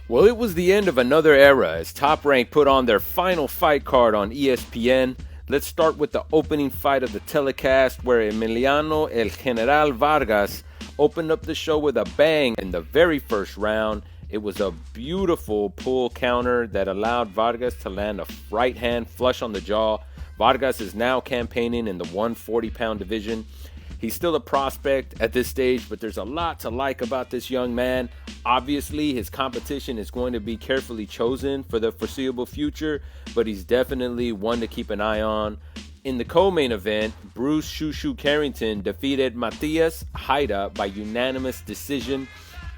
Well, it was the end of another era as Top Rank put on their final fight card on ESPN. Let's start with the opening fight of the telecast where Emiliano El General Vargas opened up the show with a bang in the very first round. It was a beautiful pull counter that allowed Vargas to land a right hand flush on the jaw. Vargas is now campaigning in the 140-pound division. He's still a prospect at this stage, but there's a lot to like about this young man. Obviously, his competition is going to be carefully chosen for the foreseeable future, but he's definitely one to keep an eye on. In the co-main event, Bruce Shu Shu Carrington defeated Matias Haida by unanimous decision.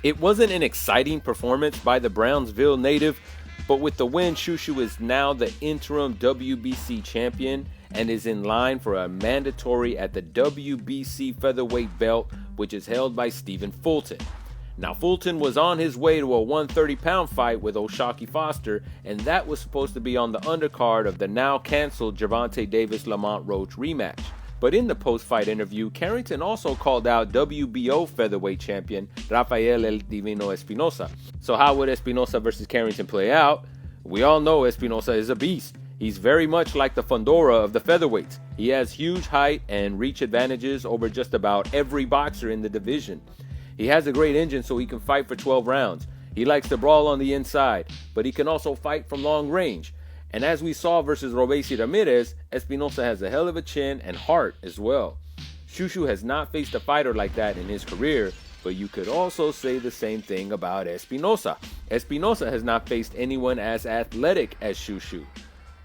It wasn't an exciting performance by the Brownsville native, but with the win, Shu Shu is now the interim WBC champion and is in line for a mandatory at the WBC featherweight belt, which is held by Stephen Fulton. Now, Fulton was on his way to a 130-pound fight with O'Shaquie Foster, and that was supposed to be on the undercard of the now-canceled Gervonta Davis-Lamont Roach rematch. But in the post-fight interview, Carrington also called out WBO featherweight champion Rafael El Divino Espinoza. So how would Espinoza versus Carrington play out? We all know Espinoza is a beast. He's very much like the Fundora of the featherweights. He has huge height and reach advantages over just about every boxer in the division. He has a great engine so he can fight for 12 rounds. He likes to brawl on the inside, but he can also fight from long range. And as we saw versus Robesi Ramirez, Espinoza has a hell of a chin and heart as well. Shu Shu has not faced a fighter like that in his career, but you could also say the same thing about Espinoza. Espinoza has not faced anyone as athletic as Shu Shu.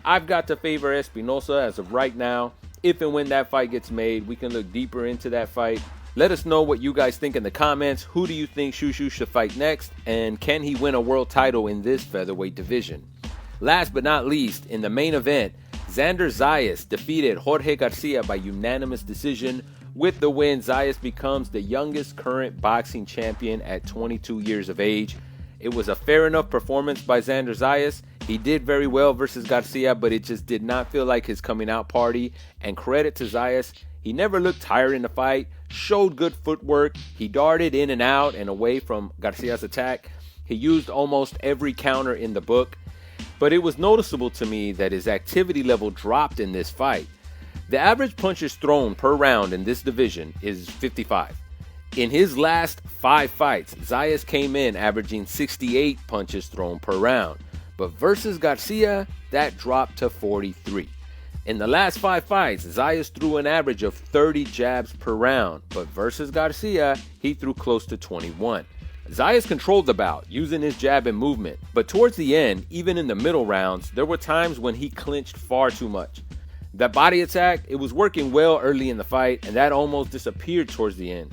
I've got to favor Espinoza as of right now. If and when that fight gets made, we can look deeper into that fight. Let us know what you guys think in the comments. Who do you think Shu Shu should fight next? And can he win a world title in this featherweight division? Last but not least, in the main event, Xander Zayas defeated Jorge Garcia by unanimous decision. With the win, Zayas becomes the youngest current boxing champion at 22 years of age. It was a fair enough performance by Xander Zayas. He did very well versus Garcia, but it just did not feel like his coming out party. And credit to Zayas, he never looked tired in the fight, showed good footwork, he darted in and out and away from Garcia's attack. He used almost every counter in the book. But it was noticeable to me that his activity level dropped in this fight. The average punches thrown per round in this division is 55. In his last 5 fights, Zayas came in averaging 68 punches thrown per round. But versus Garcia, that dropped to 43. In the last 5 fights, Zayas threw an average of 30 jabs per round. But versus Garcia, he threw close to 21. Zayas controlled the bout, using his jab and movement, but towards the end, even in the middle rounds, there were times when he clinched far too much. That body attack, it was working well early in the fight, and that almost disappeared towards the end.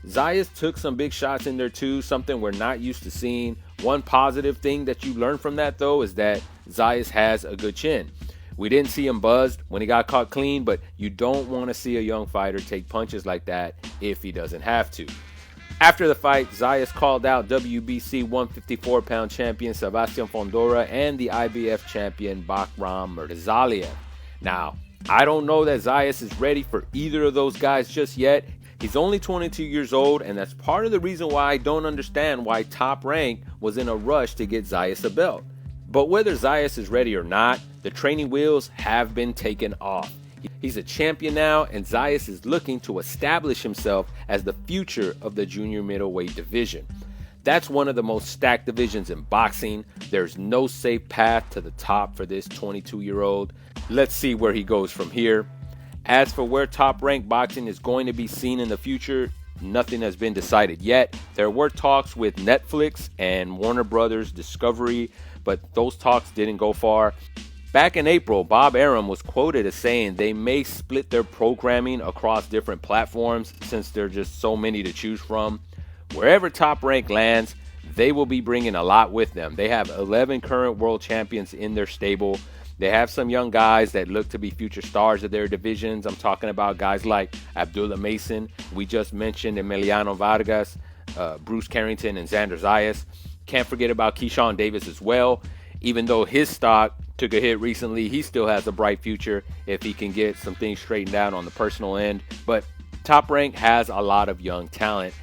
Zayas took some big shots in there too, something we're not used to seeing. One positive thing that you learn from that though is that Zayas has a good chin. We didn't see him buzzed when he got caught clean, but you don't want to see a young fighter take punches like that if he doesn't have to. After the fight, Zayas called out WBC 154-pound champion Sebastian Fundora and the IBF champion Bakram Murtazaliev. Now, I don't know that Zayas is ready for either of those guys just yet. He's only 22 years old, and that's part of the reason why I don't understand why Top Rank was in a rush to get Zayas a belt. But whether Zayas is ready or not, the training wheels have been taken off. He's a champion now, and Zayas is looking to establish himself as the future of the junior middleweight division. That's one of the most stacked divisions in boxing. There's no safe path to the top for this 22-year-old. Let's see where he goes from here. As for where Top Rank Boxing is going to be seen in the future, nothing has been decided yet. There were talks with Netflix and Warner Brothers Discovery, but those talks didn't go far. Back in April, Bob Arum was quoted as saying they may split their programming across different platforms since there are just so many to choose from. Wherever Top Rank lands, they will be bringing a lot with them. They have 11 current world champions in their stable. They have some young guys that look to be future stars of their divisions. I'm talking about guys like Abdullah Mason. We just mentioned Emiliano Vargas, Bruce Carrington, and Xander Zayas. Can't forget about Keyshawn Davis as well. Even though his stock took a hit recently, he still has a bright future if he can get some things straightened out on the personal end. But Top Rank has a lot of young talent.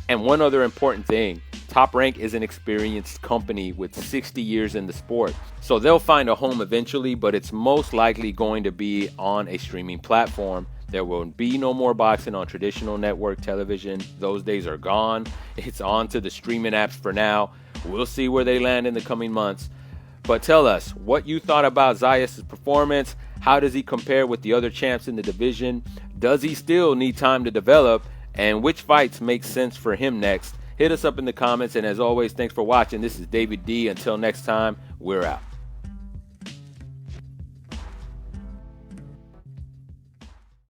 And one other important thing, Top Rank is an experienced company with 60 years in the sport, so they'll find a home eventually, but it's most likely going to be on a streaming platform. There will be no more boxing on traditional network television. Those days are gone. It's on to the streaming apps for now. We'll see where they land in the coming months. But tell us what you thought about Zayas' performance. How does he compare with the other champs in the division? Does he still need time to develop? And which fights make sense for him next? Hit us up in the comments. And as always, thanks for watching. This is David D. Until next time, we're out.